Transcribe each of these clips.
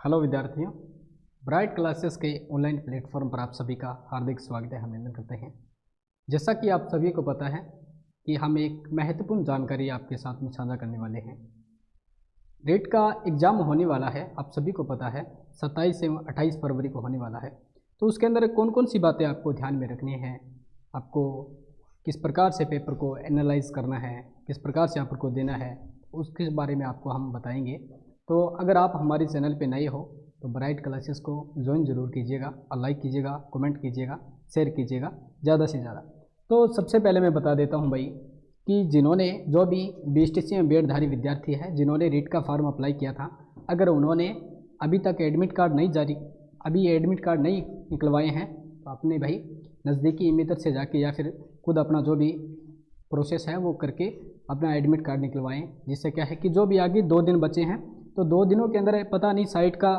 Hello विद्यार्थियों, bright classes के online platform पर आप सभी का हार्दिक स्वागत है। हम अभिनंदन करते हैं। जैसा कि आप सभी को पता है कि हम एक महत्वपूर्ण जानकारी आपके साथ में साझा करने वाले हैं। रेट का एग्ज़ाम होने वाला है, आप सभी को पता है 27 से 28 फरवरी को होने वाला है। तो उसके अंदर कौन कौन सी बातें आपको ध्यान में रखनी है, आपको किस प्रकार से पेपर को एनालाइज करना है, किस प्रकार से पेपर को देना है, उसके बारे में आपको हम बताएंगे। तो अगर आप हमारे चैनल पे नए हो तो ब्राइट क्लासेस को ज्वाइन जरूर कीजिएगा और लाइक कीजिएगा, कमेंट कीजिएगा, शेयर कीजिएगा ज़्यादा से ज़्यादा। तो सबसे पहले मैं बता देता हूं भाई कि जिन्होंने जो भी बीएसटीसी में बीएडधारी विद्यार्थी है, जिन्होंने रीट का फॉर्म अप्लाई किया था, अगर उन्होंने अभी तक एडमिट कार्ड नहीं निकलवाए हैं तो आपने भाई नज़दीकी इमितर से जाके या फिर खुद अपना जो भी प्रोसेस है वो करके अपना एडमिट कार्ड निकलवाएं। जिससे क्या है कि जो भी आगे 2 दिन बचे हैं तो 2 दिनों के अंदर पता नहीं साइट का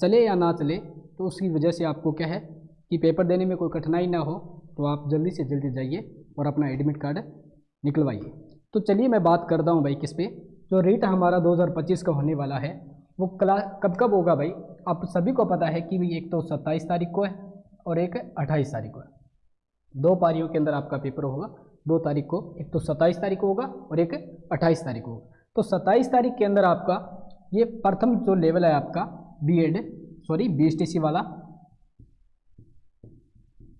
चले या ना चले, तो उसकी वजह से आपको क्या है कि पेपर देने में कोई कठिनाई ना हो, तो आप जल्दी से जल्दी जाइए और अपना एडमिट कार्ड निकलवाइए। तो चलिए मैं बात करता हूँ भाई किस पे। जो रेट हमारा 2025 का होने वाला है वो कब होगा भाई। आप सभी को पता है कि भाई एक तो 27 तारीख को है और एक 28 तारीख को है। 2 पारियों के अंदर आपका पेपर होगा 2 तारीख को, एक तो 27 तारीख को होगा और एक 28 तारीख को होगा। तो 27 तारीख के अंदर आपका ये प्रथम जो लेवल है आपका बीएसटीसी वाला,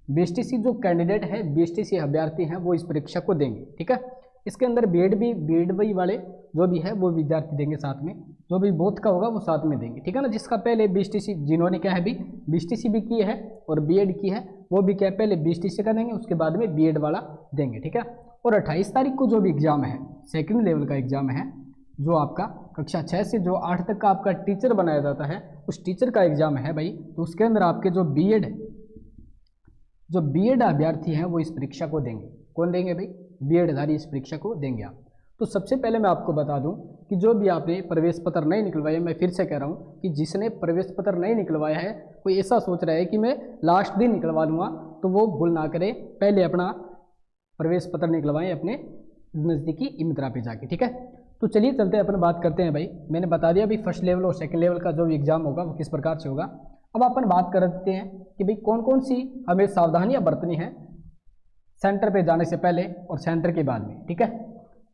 बीएसटीसी जो कैंडिडेट है, बीएसटीसी अभ्यर्थी हैं वो इस परीक्षा को देंगे। ठीक है, इसके अंदर बीएड वाले जो भी है वो विद्यार्थी देंगे साथ में, जो भी बोथ का होगा वो साथ में देंगे। ठीक है ना, जिसका पहले बीएसटीसी जिन्होंने क्या है भी बीएसटीसी भी की है और बीएड की है वो भी क्या पहले बीएसटीसी का देंगे, उसके बाद में बीएड वाला देंगे। ठीक है, और 28 तारीख को जो भी एग्जाम है, सेकंड लेवल का एग्जाम है, जो आपका कक्षा 6 से जो 8 तक का आपका टीचर बनाया जाता है, उस टीचर का एग्जाम है भाई। तो उसके अंदर आपके जो बीएड अभ्यर्थी हैं वो इस परीक्षा को देंगे। कौन देंगे भाई? बीएडधारी इस परीक्षा को देंगे आप। तो सबसे पहले मैं आपको बता दूं कि जो भी आपने प्रवेश पत्र नहीं निकलवाया, मैं फिर से कह रहा हूं कि जिसने प्रवेश पत्र नहीं निकलवाया है, कोई ऐसा सोच रहा है कि मैं लास्ट दिन निकलवा लूँगा, तो वो भूल ना करे, पहले अपना प्रवेश पत्र निकलवाएं अपने नज़दीकी इमित्रा पे जाके। ठीक है, तो चलिए चलते हैं, अपन बात करते हैं भाई। मैंने बता दिया भाई फर्स्ट लेवल और सेकंड लेवल का जो एग्जाम होगा वो किस प्रकार से होगा। अब अपन बात करते हैं कि भाई कौन कौन सी हमें सावधानियां बरतनी है सेंटर पे जाने से पहले और सेंटर के बाद में। ठीक है,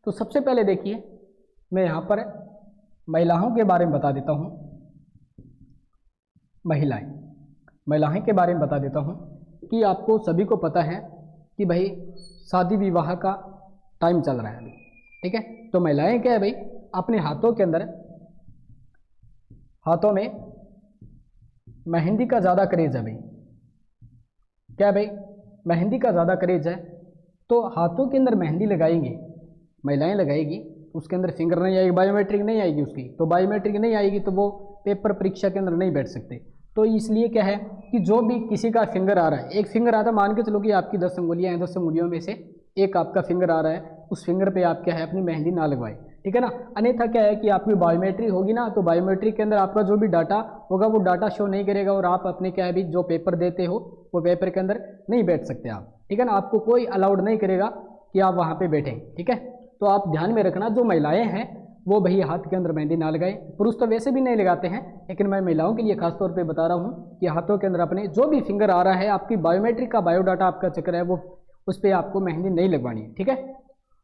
तो सबसे पहले देखिए मैं यहाँ पर महिलाओं के बारे में बता देता हूँ। महिलाएं के बारे में बता देता हूँ कि आपको सभी को पता है कि भाई शादी विवाह का टाइम चल रहा है अभी। ठीक है, तो महिलाएं क्या है भाई, अपने हाथों में मेहंदी का ज़्यादा क्रेज है भाई। क्या है भाई? मेहंदी का ज़्यादा क्रेज है, तो हाथों के अंदर मेहंदी लगाएंगे, महिलाएं लगाएगी, उसके अंदर फिंगर नहीं आएगी, बायोमेट्रिक नहीं आएगी उसकी, तो बायोमेट्रिक नहीं आएगी तो वो पेपर परीक्षा के अंदर नहीं बैठ सकते। तो इसलिए क्या है कि जो भी किसी का फिंगर आ रहा है, एक फिंगर आता है, मान के चलो कि आपकी 10 उंगलियाँ हैं, 10 उंगलियों में से एक आपका फिंगर आ रहा है, उस फिंगर पे आप क्या है अपनी मेहंदी ना लगवाए। ठीक है ना, अन्यथा क्या है कि आपकी बायोमेट्रिक होगी ना, तो बायोमेट्रिक के अंदर आपका जो भी डाटा होगा वो डाटा शो नहीं करेगा और आप अपने क्या है भी जो पेपर देते हो वो पेपर के अंदर नहीं बैठ सकते आप। ठीक है ना, आपको कोई अलाउड नहीं करेगा कि आप वहाँ पे बैठें। ठीक है, तो आप ध्यान में रखना, जो महिलाएं हैं वो भाई हाथ के अंदर मेहंदी ना लगाए। पुरुष तो वैसे भी नहीं लगाते हैं, लेकिन मैं महिलाओं के लिए खास तौर पे बता रहा हूँ कि हाथों के अंदर अपने जो भी फिंगर आ रहा है, आपकी बायोमेट्रिक का बायोडाटा आपका चक्कर है, वो उस पर आपको मेहंदी नहीं लगवानी है। ठीक है,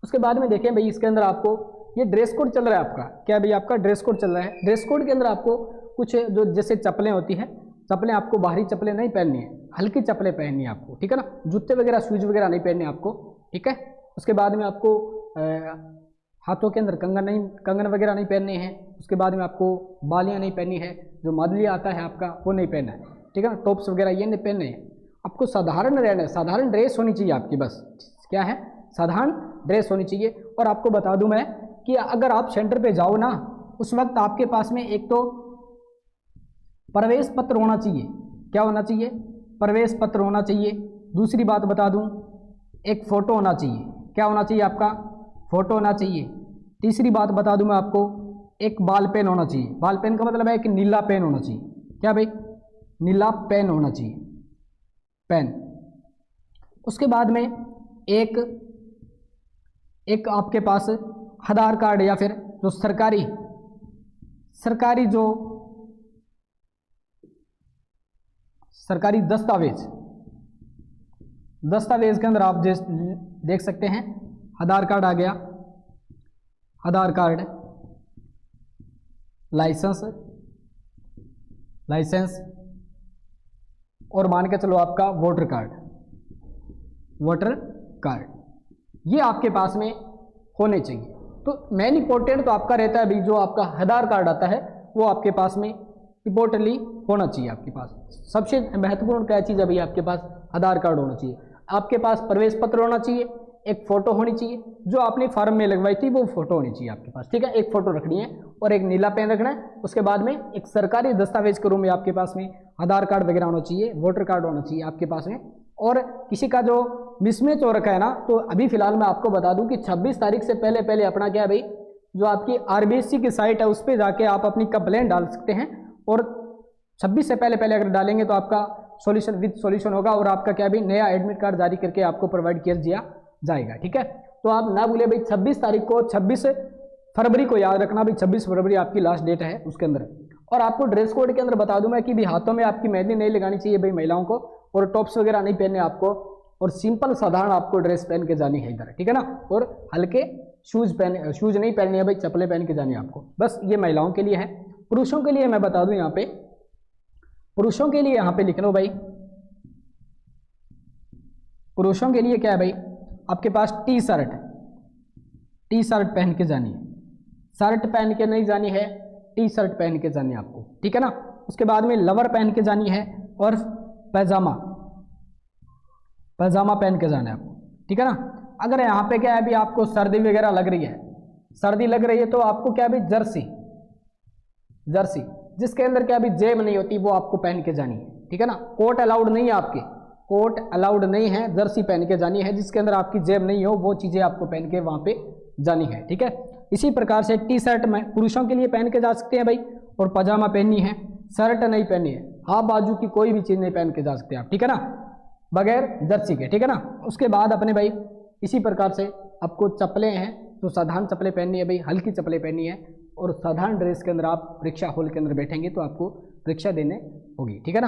उसके बाद में देखें भाई इसके अंदर आपको ये ड्रेस कोड चल रहा है आपका। क्या भाई? आपका ड्रेस कोड चल रहा है। ड्रेस कोड के अंदर आपको कुछ जो जैसे चप्पलें होती हैं, चप्पलें आपको बाहरी चप्पलें नहीं पहननी है, हल्की चप्पलें पहननी है आपको। ठीक है ना, जूते वगैरह शूज वगैरह नहीं पहनने आपको। ठीक है, उसके बाद में आपको हाथों के अंदर कंगन वगैरह नहीं पहनने हैं। उसके बाद में आपको बालियाँ नहीं पहननी है, जो मादलिया आता है आपका वो नहीं पहनना है। ठीक है ना, टॉप्स वगैरह ये नहीं पहनने हैं। आपको साधारण रहना है, साधारण ड्रेस होनी चाहिए आपकी, बस क्या है साधारण ड्रेस होनी चाहिए। और आपको बता दूं मैं कि अगर आप सेंटर पे जाओ ना, उस वक्त आपके पास में एक तो प्रवेश पत्र होना चाहिए। क्या होना चाहिए? प्रवेश पत्र होना चाहिए। दूसरी बात बता दूं, एक फ़ोटो होना चाहिए। क्या होना चाहिए? आपका फ़ोटो होना चाहिए। तीसरी बात बता दूं मैं आपको, एक बाल पेन होना चाहिए। बाल पेन का मतलब है कि नीला पेन होना चाहिए। क्या भाई? नीला पेन होना चाहिए, पेन। उसके बाद में एक आपके पास आधार कार्ड या फिर जो सरकारी जो सरकारी दस्तावेज, दस्तावेज के अंदर आप देख सकते हैं आधार कार्ड आ गया, आधार कार्ड, लाइसेंस, और मान के चलो आपका वोटर कार्ड, ये आपके पास में होने चाहिए। तो मेन इंपॉर्टेंट तो आपका रहता है अभी जो आपका आधार कार्ड आता है वो आपके पास में इंपॉर्टेंटली होना चाहिए। आपके पास सबसे महत्वपूर्ण क्या चीज़ है भाई, आपके पास आधार कार्ड होना चाहिए, आपके पास प्रवेश पत्र होना चाहिए, एक फ़ोटो होनी चाहिए, जो आपने फार्म में लगवाई थी वो फोटो होनी चाहिए आपके पास, ठीक है। एक फ़ोटो रखनी है और एक नीला पेन रखना है। उसके बाद में एक सरकारी दस्तावेज के रूप में आपके पास में आधार कार्ड वगैरह होना चाहिए, वोटर कार्ड होना चाहिए आपके पास में। और किसी का जो मिसमैच हो रखा है ना, तो अभी फिलहाल मैं आपको बता दूं कि 26 तारीख से पहले अपना क्या है भाई, जो आपकी आरबीएससी की साइट है उस पर जाके आप अपनी कंप्लेंट डाल सकते हैं। और 26 से पहले अगर डालेंगे तो आपका सॉल्यूशन विद सॉल्यूशन होगा और आपका क्या भी नया एडमिट कार्ड जारी करके आपको प्रोवाइड किया जाएगा, ठीक है। तो आप ना भूले भाई 26 तारीख को, 26 फरवरी को याद रखना भाई, 26 फरवरी आपकी लास्ट डेट है उसके अंदर। और आपको ड्रेस कोड के अंदर बता दूं मैं कि भी हाथों में आपकी मेहंदी नहीं लगानी चाहिए भाई महिलाओं को, और टॉप्स वगैरह नहीं पहनने आपको, और सिंपल साधारण आपको ड्रेस पहन के जानी है इधर, ठीक है ना। और हल्के शूज़ नहीं पहनने है भाई, चप्पलें पहन के जानी है आपको। बस ये महिलाओं के लिए है। पुरुषों के लिए मैं बता दूं यहाँ पे, पुरुषों के लिए यहाँ पे लिख लो भाई, पुरुषों के लिए क्या है भाई, आपके पास टी शर्ट पहन के जानी है, शर्ट पहन के नहीं जानी है, टी शर्ट पहन के जानी है आपको, ठीक है ना। उसके बाद में लोवर पहन के जानी है और पैजामा पहन के जाना है आपको, ठीक है ना। अगर यहाँ पे क्या है भी आपको सर्दी वगैरह लग रही है, तो आपको क्या है भी जर्सी जिसके अंदर क्या है भी जेब नहीं होती वो आपको पहन के जानी है, ठीक है ना। कोट अलाउड नहीं है, आपके कोट अलाउड नहीं है, जर्सी पहन के जानी है जिसके अंदर आपकी जेब नहीं हो, वो चीज़ें आपको पहन के वहाँ पे जानी है, ठीक है। इसी प्रकार से टी शर्ट में पुरुषों के लिए पहन के जा सकते हैं भाई, और पजामा पहननी है, शर्ट नहीं पहननी है, हाफ बाजू की कोई भी चीज़ नहीं पहन के जा सकते आप, ठीक है ना, बगैर जर्सी के, ठीक है ना। उसके बाद अपने भाई इसी प्रकार से आपको चप्पलें हैं तो साधारण चप्पलें पहननी है भाई, हल्की चप्पलें पहननी है, और साधारण ड्रेस के अंदर आप परीक्षा हॉल के अंदर बैठेंगे तो आपको परीक्षा देने होगी, ठीक है ना।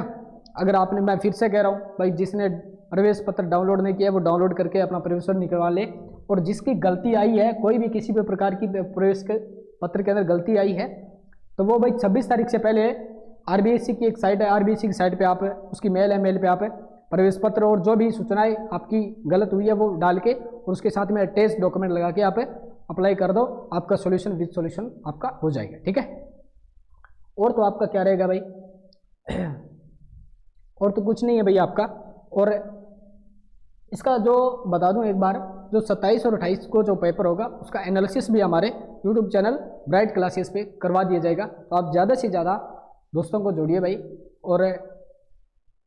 अगर आपने, मैं फिर से कह रहा हूँ भाई, जिसने प्रवेश पत्र डाउनलोड नहीं किया वो डाउनलोड करके अपना प्रवेश पत्र निकलवा ले, और जिसकी गलती आई है, कोई भी किसी भी प्रकार की प्रवेश के पत्र के अंदर गलती आई है, तो वो भाई 26 तारीख से पहले आरबीएससी की एक साइट है, आरबीएससी की साइट पे आप उसकी मेल पे आप प्रवेश पत्र और जो भी सूचनाएं आपकी गलत हुई है वो डाल के, और उसके साथ में अटैच डॉक्यूमेंट लगा के आप अप्लाई कर दो, आपका सॉल्यूशन विद सॉल्यूशन आपका हो जाएगा, ठीक है। और तो आपका क्या रहेगा भाई, और तो कुछ नहीं है भाई आपका। और इसका जो बता दूं एक बार, जो 27 और 28 को जो पेपर होगा उसका एनालिसिस भी हमारे यूट्यूब चैनल ब्राइट क्लासेस पे करवा दिया जाएगा। तो आप ज़्यादा से ज़्यादा दोस्तों को जोड़िए भाई, और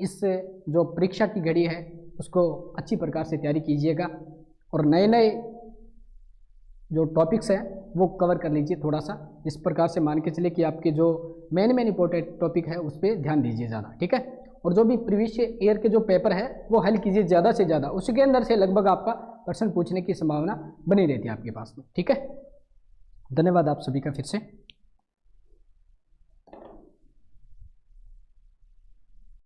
इस जो परीक्षा की घड़ी है उसको अच्छी प्रकार से तैयारी कीजिएगा, और नए जो टॉपिक्स हैं वो कवर कर लीजिए थोड़ा सा। इस प्रकार से मान के चले कि आपके जो मेन इंपॉर्टेंट टॉपिक है उस पर ध्यान दीजिए ज़्यादा, ठीक है। और जो भी प्रीवियस ईयर के जो पेपर है वो हल कीजिए ज़्यादा से ज़्यादा, उसके अंदर से लगभग आपका प्रश्न पूछने की संभावना बनी रहती है आपके पास में, ठीक है। धन्यवाद आप सभी का फिर से।